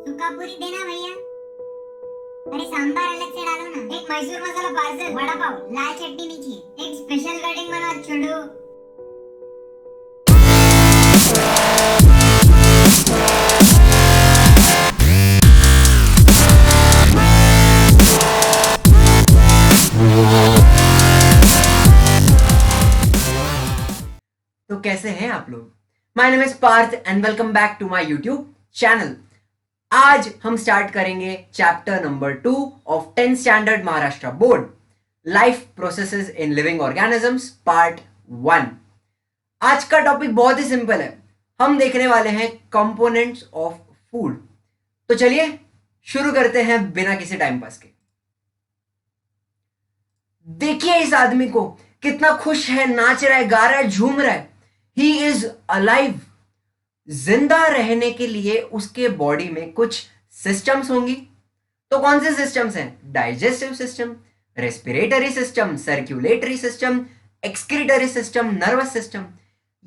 सूखा पूरी देना भैया। अरे सांबार अलग से डालो ना। एक मैसूर मसाला पार्सल, वड़ा पाव, लाल चटनी नहीं चाहिए। एक स्पेशल कटिंग बना छोड़ो। तो कैसे हैं आप लोग? My name is Parth and welcome back to my YouTube channel. आज हम स्टार्ट करेंगे chapter number 2 of 10th standard Maharashtra board, life processes in living organisms part 1। आज का टॉपिक बहुत ही सिंपल है। हम देखने वाले हैं कंपोनेंट्स ऑफ फूड। तो चलिए शुरू करते हैं बिना किसी टाइम पास के। देखिए इस आदमी को, कितना खुश है, नाच रहा है, गा रहा है, झूम रहा है। He is alive. जिंदा रहने के लिए उसके बॉडी में कुछ सिस्टम्स होंगी। तो कौन से सिस्टम्स हैं? Digestive system, respiratory system, circulatory system, excretory system, nervous system.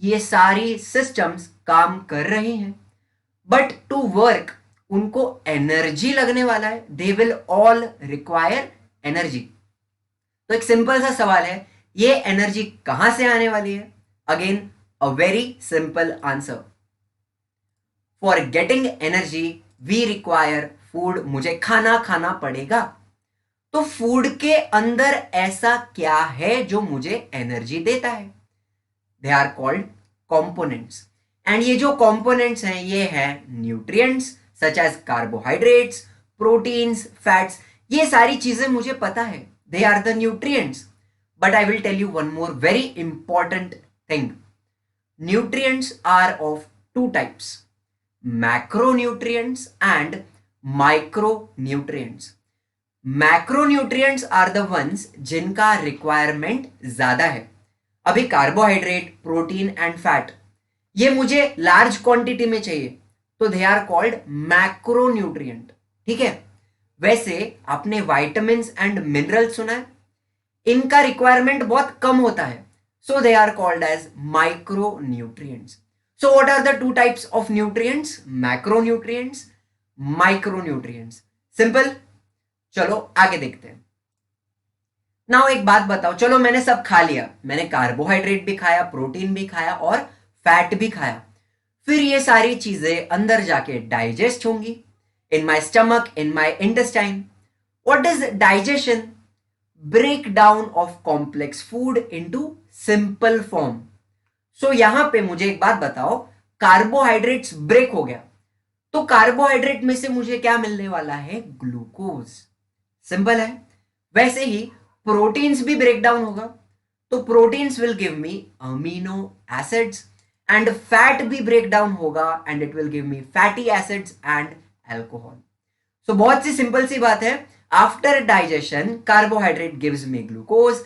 ये सारी सिस्टम्स काम कर रही हैं, बट टू वर्क उनको एनर्जी लगने वाला है। They will all require energy. तो एक सिंपल सा सवाल है, ये एनर्जी कहां से आने वाली है? Again a very simple answer. For getting energy we require food. मुझे खाना खाना पड़ेगा। तो फूड के अंदर ऐसा क्या है जो मुझे एनर्जी देता है? They are called components. And ये जो कॉम्पोनेंट्स हैं ये हैं nutrients such as carbohydrates, proteins, fats. ये सारी चीजें मुझे पता है, they are the nutrients. But I will tell you one more very important thing. Nutrients are of two types: macronutrients and micronutrients. Macronutrients are the ones जिनका requirement ज्यादा है। अभी कार्बोहाइड्रेट, प्रोटीन एंड फैट ये मुझे large quantity में चाहिए, तो दे are called macronutrient. ठीक है। वैसे आपने वाइटामिन एंड मिनरल सुना है, इनका रिक्वायरमेंट बहुत कम होता है, so they are called as micronutrients. So what are the two types of nutrients? Macronutrients, micronutrients. Simple. चलो आगे देखते हैं। नाउ एक बात बताओ, चलो मैंने सब खा लिया, मैंने कार्बोहाइड्रेट भी खाया, प्रोटीन भी खाया और फैट भी खाया। फिर ये सारी चीजें अंदर जाके डाइजेस्ट होंगी in my stomach, in my intestine. What is digestion? Breakdown of complex food into simple form. So यहां पे मुझे एक बात बताओ, कार्बोहाइड्रेट्स ब्रेक हो गया, तो कार्बोहाइड्रेट में से मुझे क्या मिलने वाला है? ग्लूकोज। सिंपल है। वैसे ही प्रोटीन्स भी ब्रेक डाउन होगा, तो proteins will give me amino acids. And fat भी ब्रेक डाउन होगा and it will give me fatty acids and alcohol. So बहुत सी सिंपल सी बात है। After digestion carbohydrate gives me glucose,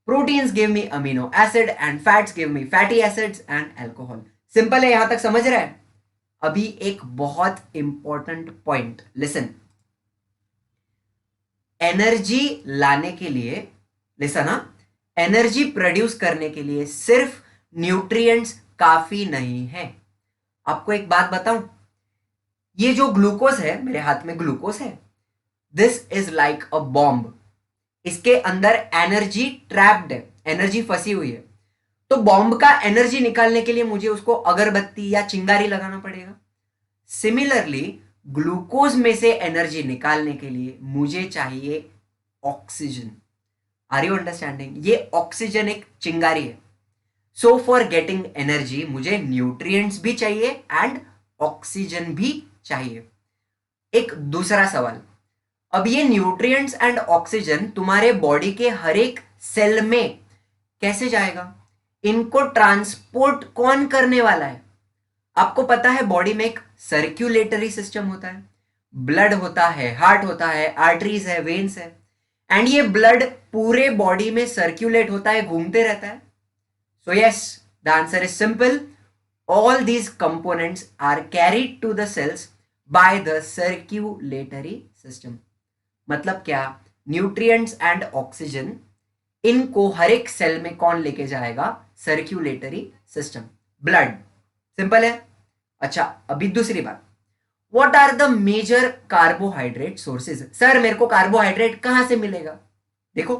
proteins give me amino acid and fats give me fatty acids and alcohol. Simple है, यहां तक समझ रहे हैं? अभी एक बहुत इंपॉर्टेंट पॉइंट, लिसन। एनर्जी लाने के लिए, लिसन ना, एनर्जी प्रोड्यूस करने के लिए सिर्फ न्यूट्रिएंट्स काफी नहीं है। आपको एक बात बताऊं, ये जो ग्लूकोज है, मेरे हाथ में ग्लूकोज है, this is like a bomb. इसके अंदर एनर्जी ट्रैप्ड है, एनर्जी फंसी हुई है। तो बॉम्ब का एनर्जी निकालने के लिए मुझे उसको अगरबत्ती या चिंगारी लगाना पड़ेगा। सिमिलरली ग्लूकोज में से एनर्जी निकालने के लिए मुझे चाहिए ऑक्सीजन। Are you understanding? ये ऑक्सीजन एक चिंगारी है। सो फॉर गेटिंग एनर्जी मुझे न्यूट्रिएंट्स भी चाहिए एंड ऑक्सीजन भी चाहिए। एक दूसरा सवाल, अब ये न्यूट्रिएंट्स एंड ऑक्सीजन तुम्हारे बॉडी के हर एक सेल में कैसे जाएगा? इनको ट्रांसपोर्ट कौन करने वाला है? आपको पता है बॉडी में एक सर्कुलेटरी सिस्टम होता है, ब्लड होता है, हार्ट होता है, आर्टरीज है, वेन्स है। एंड ये ब्लड पूरे बॉडी में सर्कुलेट होता है, घूमते रहता है। So yes, the answer is simple. All these components are carried to the cells by the circulatory system. मतलब क्या? न्यूट्रिएंट्स एंड ऑक्सीजन, इनको हर एक सेल में कौन लेके जाएगा? Circulatory system, blood. सिंपल है। अच्छा, अभी दूसरी बात, what are the major carbohydrate sources? Sir मेरे को कार्बोहाइड्रेट कहां से मिलेगा? देखो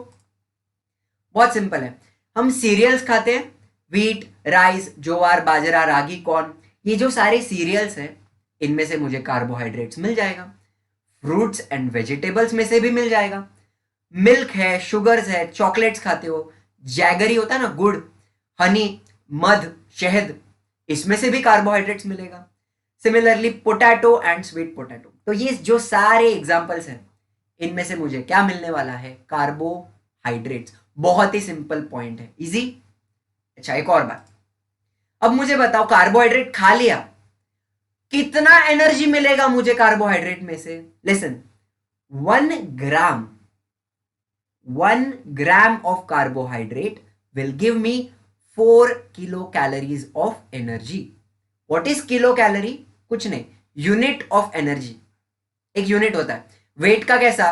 बहुत सिंपल है, हम सीरियल्स खाते हैं, व्हीट, राइस, ज्वार, बाजरा, रागी, कॉर्न, ये जो सारे सीरियल्स हैं इनमें से मुझे कार्बोहाइड्रेट्स मिल जाएगा। फ्रूट्स एंड वेजिटेबल्स में से भी मिल जाएगा। मिल्क है, शुगर्स है, चॉकलेट्स खाते हो, जैगरी होता है ना, गुड़, हनी, मध, शहद, इसमें से भी कार्बोहाइड्रेट्स मिलेगा। Similarly potato and sweet potato. तो ये जो सारे एग्जांपल्स हैं इनमें से मुझे क्या मिलने वाला है? कार्बोहाइड्रेट्स। बहुत ही सिंपल पॉइंट है, इजी। अच्छा एक और बात, अब मुझे बताओ कार्बोहाइड्रेट खा लिया, कितना एनर्जी मिलेगा मुझे कार्बोहाइड्रेट में से? Listen, 1 gram of carbohydrate will give me 4 kilocalories of energy. What is kilocalorie? कुछ नहीं, यूनिट ऑफ एनर्जी। एक यूनिट होता है, वेट का कैसा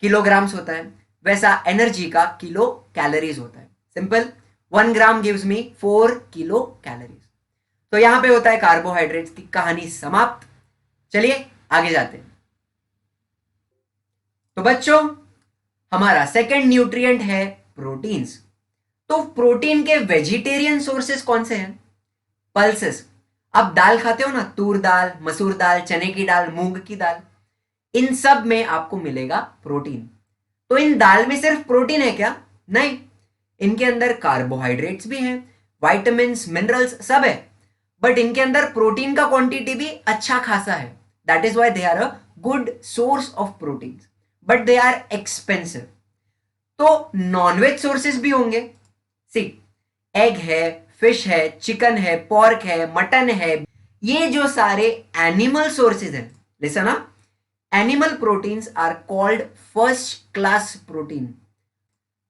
किलोग्राम्स होता है वैसा एनर्जी का किलो कैलोरीज होता है। सिंपल, 1 ग्राम गिव्स मी 4 किलो कैलोरीज। तो यहां पे होता है कार्बोहाइड्रेट्स की कहानी समाप्त। चलिए आगे जाते हैं। तो बच्चों हमारा सेकंड न्यूट्रिएंट है प्रोटीन्स। तो प्रोटीन के वेजिटेरियन सोर्सेस कौन से हैं? पल्सेस। आप दाल खाते हो ना, तूर दाल, मसूर दाल, चने की दाल, मूंग की दाल, इन सब में आपको मिलेगा प्रोटीन। तो इन दाल में सिर्फ प्रोटीन है क्या? नहीं, इनके अंदर कार्बोहाइड्रेट्स भी हैं, विटामिन्स, मिनरल्स सब है, बट इनके अंदर प्रोटीन का क्वांटिटी भी अच्छा खासा है। That is why they are a good source of protein, but they are expensive. तो नॉनवेज सोर्सेस भी होंगे। सी, एग है, फिश है, चिकन है, पॉर्क है, मटन है, ये जो सारे एनिमल सोर्सेज हैं, लिसन ना, animal proteins are called first class protein.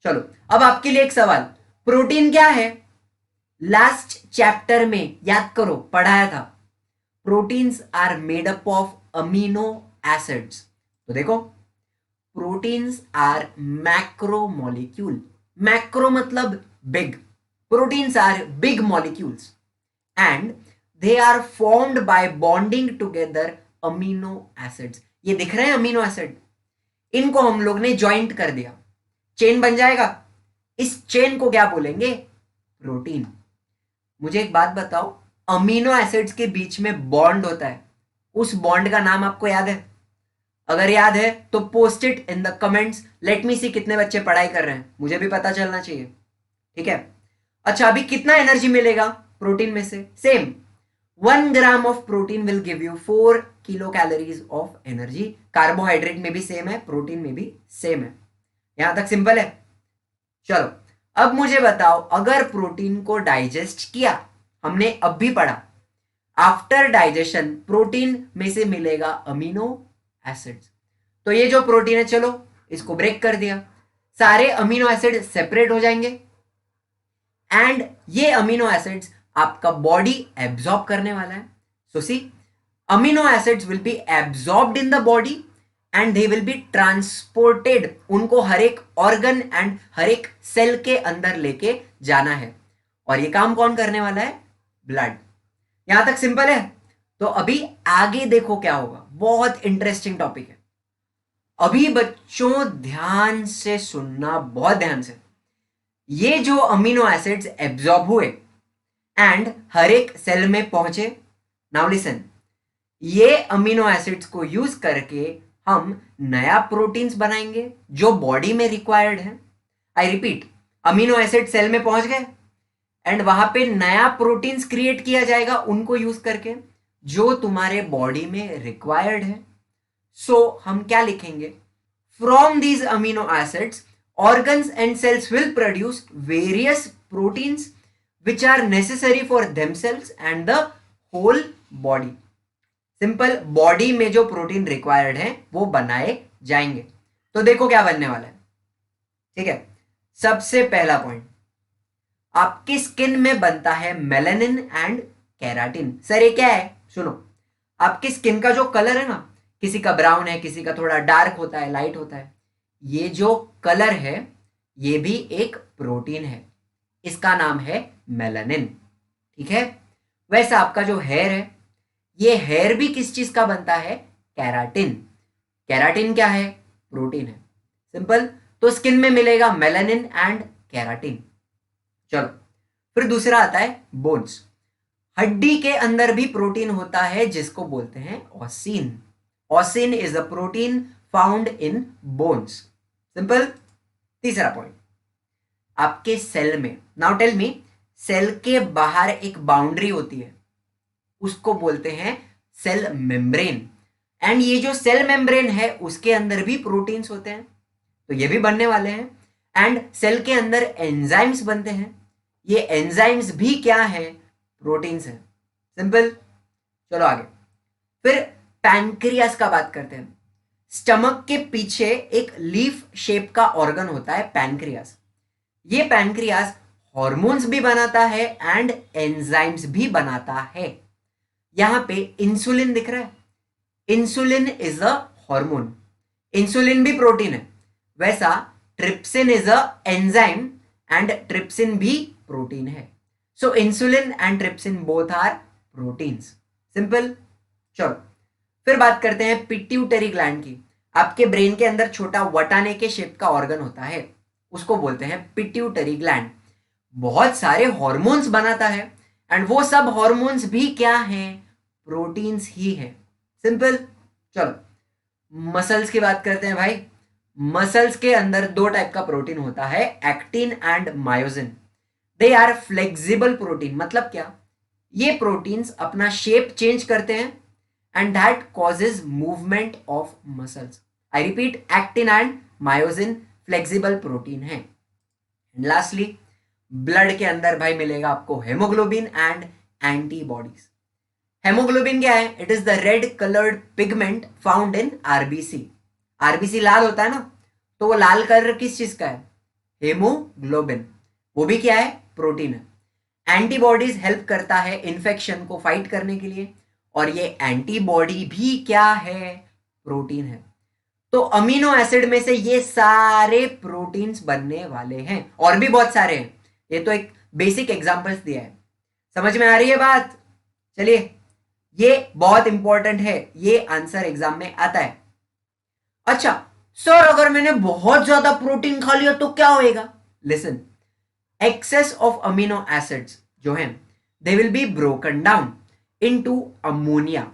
चलो अब आपके लिए एक सवाल, प्रोटीन क्या है? लास्ट चैप्टर में याद करो पढ़ाया था, proteins are made up of amino acids. तो देखो, proteins are macro molecule. Macro मतलब big, proteins are big molecules and they are formed by bonding together amino acids। ये दिख रहे हैं अमीनो एसिड, इनको हम लोग ने ज्वाइंट कर दिया, चेन बन जाएगा। इस चेन को क्या बोलेंगे? प्रोटीन। मुझे एक बात बताओ, अमीनो एसिड्स के बीच में बॉन्ड होता है, उस बॉन्ड का नाम आपको याद है? अगर याद है तो post it in the comments, let me see कितने बच्चे पढ़ाई कर रहे हैं, मुझे भी पता चलना चाहिए। ठीक है, अच्छा अभी कितना एनर्जी मिलेगा प्रोटीन में से? Same, 1 gram of protein will give you 4 kilo calories of energy. Carbohydrate में भी सेम है, प्रोटीन में भी सेम है। यहां तक सिंपल है। चलो अब मुझे बताओ, अगर प्रोटीन को डाइजेस्ट किया, हमने अब भी पढ़ा, आफ्टर डाइजेशन प्रोटीन में से मिलेगा अमीनो एसिड्स। तो ये जो प्रोटीन है, चलो इसको ब्रेक कर दिया, सारे अमीनो एसिड सेपरेट हो जाएंगे एंड ये अमीनो एसिड्स आपका बॉडी एब्जॉर्ब करने वाला है। So see, amino acids will be absorbed in the body and they will be transported. उनको हर एक ऑर्गन एंड हर एक सेल के अंदर लेके जाना है, और ये काम कौन करने वाला है? ब्लड। यहां तक सिंपल है। तो अभी आगे देखो क्या होगा, बहुत इंटरेस्टिंग टॉपिक है। अभी बच्चों ध्यान से सुनना, बहुत ध्यान से। ये जो अमीनो एसिड्स एब्जॉर्ब हुए एंड हर एक सेल में पहुंचे, नाउ लिसन, ये अमीनो एसिड्स को यूज करके हम नया प्रोटीन्स बनाएंगे जो बॉडी में रिक्वायर्ड है। I repeat, amino acid cell में पहुंच गए एंड वहां पे नया प्रोटीन्स क्रिएट किया जाएगा उनको यूज करके, जो तुम्हारे बॉडी में रिक्वायर्ड है। सो हम क्या लिखेंगे? From these amino acids organs and cells will produce various proteins which are necessary for themselves and the whole body। Simple, body में जो प्रोटीन रिक्वायर्ड है वो बनाए जाएंगे। तो देखो क्या बनने वाला है। ठीक है, सबसे पहला पॉइंट, आपकी स्किन में बनता है मेलानिन एंड केराटिन। सर ये क्या है? सुनो, आपकी स्किन का जो कलर है ना, किसी का ब्राउन है, किसी का थोड़ा डार्क होता है, लाइट होता है, ये जो कलर है ये भी एक प्रोटीन है, इसका नाम है मेलानिन। ठीक है, वैसा आपका जो हेयर है, ये हेयर भी किस चीज का बनता है? केराटिन। केराटिन क्या है? प्रोटीन है। सिंपल। तो स्किन में मिलेगा मेलानिन एंड केराटिन। चलो फिर दूसरा आता है बोन्स। हड्डी के अंदर भी प्रोटीन होता है जिसको बोलते हैं ऑसिन। ऑसिन is a protein found in bones. Simple. तीसरा पॉइंट, आपके सेल में, नाउ टेल मी, सेल के बाहर एक बाउंड्री होती है, उसको बोलते हैं सेल मेम्ब्रेन। एंड ये जो सेल मेम्ब्रेन है उसके अंदर भी प्रोटीन्स होते हैं, तो ये भी बनने वाले हैं। एंड सेल के अंदर एंजाइम्स बनते हैं, ये एंजाइम्स भी क्या है? प्रोटीन्स है। सिंपल। चलो आगे। फिर पैनक्रियास का बात करते हैं। स्टमक के पीछे एक लीफ शेप का ऑर्गन होता है पैनक्रियास। ये पैनक्रियास हॉर्मोन्स भी बनाता है एंड एंजाइम्स भी बनाता है। यहां पे इंसुलिन दिख रहा है, insulin is a hormone, insulin भी प्रोटीन है। वैसा trypsin is a enzyme and trypsin भी प्रोटीन है। So insulin and trypsin both are proteins. Simple. चलो फिर बात करते हैं पिट्यूटरी ग्लैंड की। आपके ब्रेन के अंदर छोटा वटाने के शेप का ऑर्गन होता है, उसको बोलते हैं पिट्यूटरी ग्लैंड। बहुत सारे हॉर्मोन्स बनाता है एंड वो सब हॉर्मोन्स भी क्या हैं? प्रोटीन्स ही है। सिंपल। चलो मसल्स की बात करते हैं भाई। मसल्स के अंदर दो टाइप का प्रोटीन होता है, actin and myosin. They are flexible protein. मतलब क्या? ये प्रोटीन्स अपना शेप चेंज करते हैं and that causes movement of muscles. I repeat, actin and myosin flexible protein है। लास्टली ब्लड के अंदर भाई मिलेगा आपको हेमोग्लोबिन एंड एंटीबॉडीज। हेमोग्लोबिन क्या है? It is the red coloured pigment found in RBC. RBC लाल होता है ना, तो वो लाल कलर किस चीज का है? हेमोग्लोबिन। वो भी क्या है? प्रोटीन है। एंटीबॉडीज हेल्प करता है इन्फेक्शन को फाइट करने के लिए, और ये एंटीबॉडी भी क्या है? प्रोटीन है। तो अमीनो एसिड में से ये सारे प्रोटीन्स बनने वाले हैं, और भी बहुत सारे हैं। ये तो एक बेसिक एग्जांपल्स दिया है। समझ में आ रही है बात? चलिए, ये बहुत इंपॉर्टेंट है, ये आंसर एग्जाम में आता है। अच्छा सर, अगर मैंने बहुत ज्यादा प्रोटीन खा लिया तो क्या होएगा? Listen, excess of amino acids जो है they will be broken down into ammonia.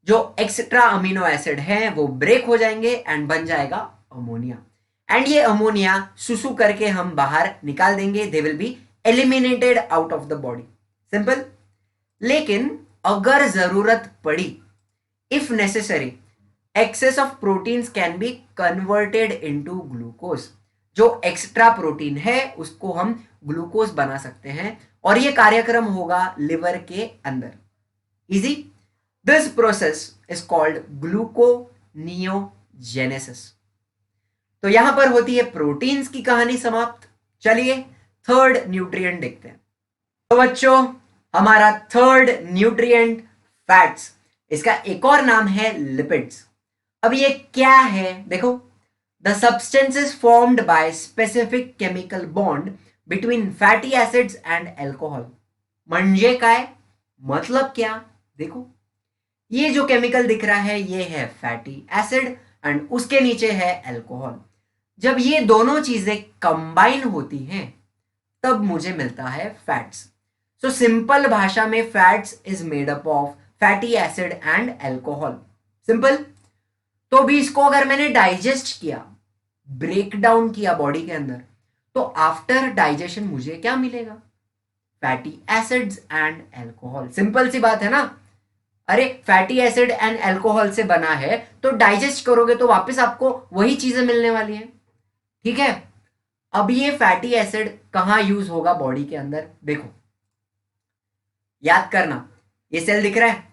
जो एक्स्ट्रा अमीनो एसिड है वो ब्रेक हो जाएंगे एंड बन जाएगा अमोनिया। एंड ये अमोनिया सुसु करके हम बाहर निकाल देंगे, they will be eliminated out of the body. Simple. लेकिन अगर जरूरत पड़ी, if necessary, excess of proteins can be converted into glucose. जो एक्स्ट्रा प्रोटीन है उसको हम ग्लूकोज बना सकते हैं, और ये कार्यक्रम होगा लिवर के अंदर। Easy. This process is called gluconeogenesis. तो यहां पर होती है प्रोटीन्स की कहानी समाप्त। चलिए थर्ड न्यूट्रिएंट देखते हैं। तो बच्चों, हमारा थर्ड न्यूट्रिएंट फैट्स। इसका एक और नाम है लिपिड्स। अब ये क्या है? देखो, the substances formed by specific chemical bond between fatty acids and alcohol. म्हणजे काय? मतलब क्या? देखो, ये जो केमिकल दिख रहा है ये है फैटी एसिड एंड उसके नीचे है अल्कोहल। जब ये दोनों चीजें कंबाइन होती हैं तब मुझे मिलता है फैट्स। सो सिंपल भाषा में fats is made up of fatty acid and alcohol. Simple. तो भी इसको अगर मैंने डाइजेस्ट किया, ब्रेक डाउन किया बॉडी के अंदर, तो आफ्टर डाइजेशन मुझे क्या मिलेगा? Fatty acids and alcohol. Simple सी बात है ना। अरे फैटी एसिड एंड अल्कोहल से बना है तो डाइजेस्ट करोगे तो वापस आपको वही चीजें मिलने वाली हैं। ठीक है। अब ये फैटी एसिड कहां यूज होगा बॉडी के अंदर? देखो, याद करना, ये सेल दिख रहा है,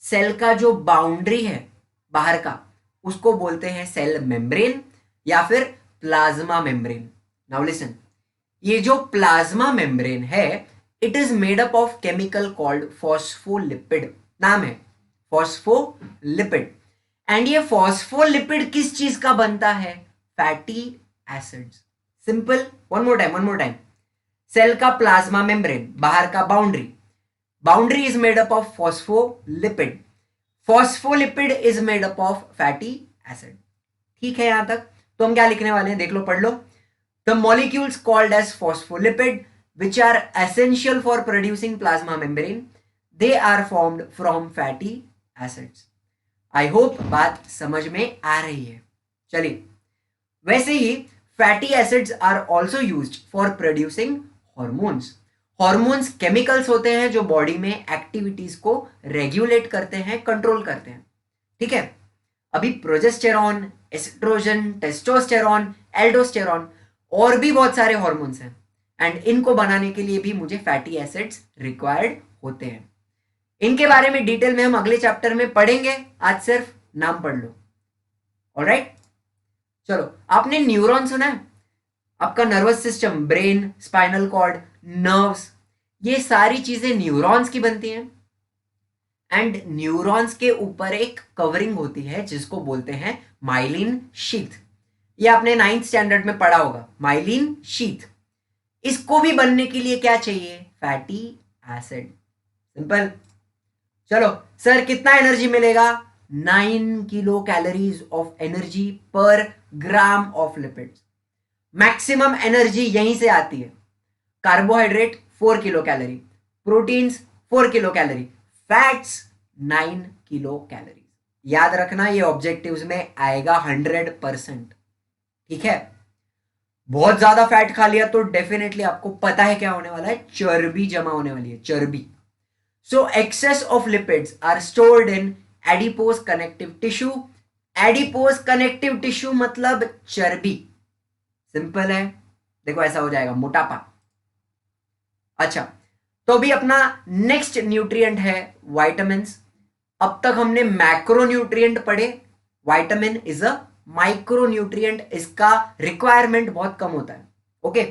सेल का जो बाउंड्री है बाहर का उसको बोलते हैं सेल मेम्ब्रेन या फिर प्लाज्मा मेम्ब्रेन। नाउ लिसन, ये जो प्लाज्मा मेम्ब्रेन है it is made up of chemical called phospholipid. नाम है फॉस्फोलिपिड। एंड ये फॉस्फोलिपिड किस चीज का बनता है? Fatty acids. Simple. One more time. Cell का प्लाज्मा मेम्ब्रेन, बाहर का boundary, boundary is made up of phospholipid phospholipid is made up of fatty acid. ठीक है यहां तक? तो हम क्या लिखने वाले हैं, देख लो, पढ़ लो। The molecules called as phospholipid which are essential for producing plasma membrane, they are formed from fatty acids. I hope बात समझ में आ रही है। चलिए, वैसे ही fatty acids are also used for producing hormones. Hormones chemicals होते हैं जो बॉडी में एक्टिविटीज को रेगुलेट करते हैं, कंट्रोल करते हैं। ठीक है, अभी प्रोजेस्टेरॉन, एस्ट्रोजन, टेस्टोस्टेरॉन, एल्डोस्टेरॉन और भी बहुत सारे हॉर्मोन्स हैं, एंड इनको बनाने के लिए भी मुझे फैटी एसिड्स रिक्वायर्ड होते हैं। इनके बारे में डिटेल में हम अगले चैप्टर में पढ़ेंगे, आज सिर्फ नाम पढ़ लो। ऑलराइट, चलो, आपने न्यूरॉन सुना है? आपका nervous system, brain, spinal cord, nerves, ये सारी चीजें न्यूरॉन्स की बनती हैं। एंड न्यूरॉन्स के ऊपर एक कवरिंग होती है जिसको बोलते हैं माइलिन शीथ। ये आपने 9th स्टैंडर्ड में पढ़ा होगा, माइलिन शीथ। इसको भी बनने के लिए क्या चाहिए? Fatty acid. सिंपल। चलो सर, कितना एनर्जी मिलेगा? 9 किलो कैलोरीज ऑफ एनर्जी पर gram of lipids. Maximum energy यहीं से आती है। Carbohydrate 4 kilo calorie, proteins 4 kilo calorie, fats 9 kilo calorie. याद रखना, ये ऑब्जेक्टिव्स में आएगा 100%। ठीक है, बहुत ज्यादा फैट खा लिया तो डेफिनेटली आपको पता है क्या होने वाला है, चर्बी जमा होने वाली है, चर्बी। So excess of lipids are stored in adipose connective tissue. Adipose connective tissue मतलब चर्बी। सिंपल है, देखो ऐसा हो जाएगा, मोटापा। अच्छा, तो अभी अपना नेक्स्ट न्यूट्रिएंट है वाइटामिन्स। अब तक हमने मैक्रोन्यूट्रिएंट पढ़े, वाइटामिन इज अ माइक्रोन्यूट्रिएंट, इसका रिक्वायरमेंट बहुत कम होता है। ओके,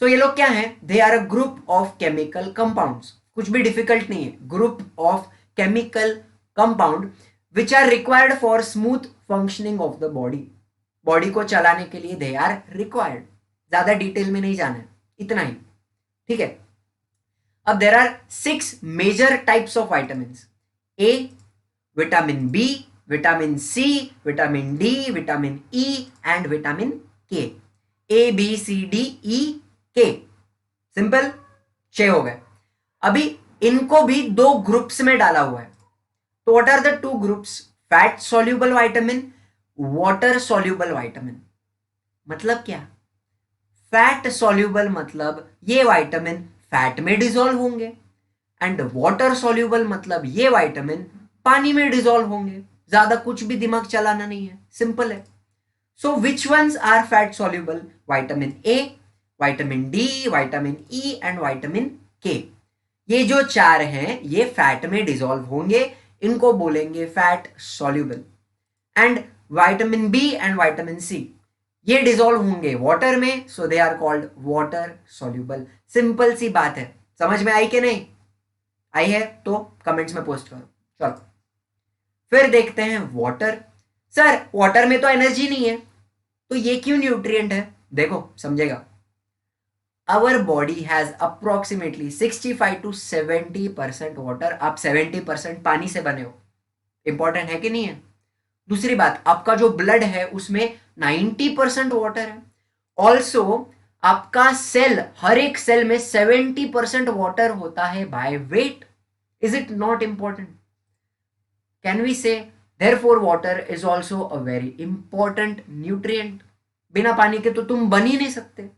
सो ये लोग क्या हैं? They are a group of chemical compounds. कुछ भी डिफिकल्ट नहीं है, group of chemical compound which are required for smooth functioning of the body. Body को चलाने के लिए दे आर रिक्वायर्ड। ज्यादा डिटेल में नहीं जाना है, इतना ही। ठीक है, अब there are 6 major types of vitamins. A, vitamin B, vitamin C, vitamin D, vitamin E and vitamin K. A B C D E के, सिंपल 6 हो गए। अभी इनको भी 2 ग्रुप्स में डाला हुआ है। तो what are the 2 groups? Fat soluble vitamin, water soluble vitamin. मतलब क्या? फैट सॉल्यूबल मतलब ये वाइटामिन फैट में डिसॉल्व होंगे, एंड वाटर सॉल्यूबल मतलब ये वाइटामिन पानी में डिसॉल्व होंगे। ज्यादा कुछ भी दिमाग चलाना नहीं है, सिंपल है। So which ones are fat soluble? Vitamin A, vitamin D, vitamin E and vitamin K. ये जो 4 हैं ये फैट में डिसॉल्व होंगे, इनको बोलेंगे fat soluble. And vitamin B and vitamin C ये डिसॉल्व होंगे वाटर में, so they are called water soluble. Simple सी बात है, समझ में आई कि नहीं आई है? तो कमेंट्स में पोस्ट करो। चलो फिर देखते हैं वाटर। सर वाटर में तो एनर्जी नहीं है, तो ये क्यों न्यूट्रिएंट है? देखो समझेगा। Our body has approximately 65 to 70% water. आप 70% पानी से बने हो, इंपॉर्टेंट है कि नहीं है? दूसरी बात, आपका जो ब्लड है उसमें 90% वाटर है। ऑल्सो आपका सेल, हर एक सेल में 70% वाटर होता है by weight. Is it not important? Can we say therefore water is also a very important nutrient. बिना पानी के तो तुम बन ही नहीं सकते।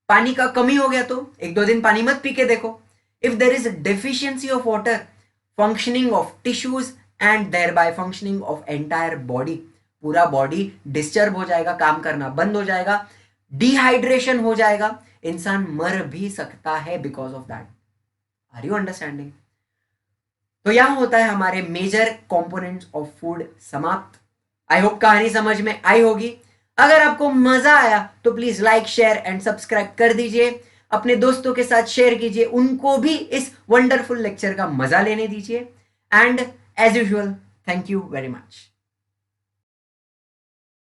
पानी का कमी हो गया तो 1-2 दिन पानी मत पी के देखो। If there is deficiency of water, functioning of tissues and thereby functioning of entire body, पूरा बॉडी डिस्टर्ब हो जाएगा, काम करना बंद हो जाएगा, डिहाइड्रेशन हो जाएगा, इंसान मर भी सकता है because of that. Are you understanding? तो यहां होता है हमारे मेजर कंपोनेंट्स ऑफ फूड समाप्त। आई होप कहानी समझ में आई होगी। अगर आपको मजा आया तो please like, share and subscribe कर दीजिए। अपने दोस्तों के साथ शेयर कीजिए, उनको भी इस वंडरफुल लेक्चर का मजा लेने दीजिए। And as usual, thank you very much.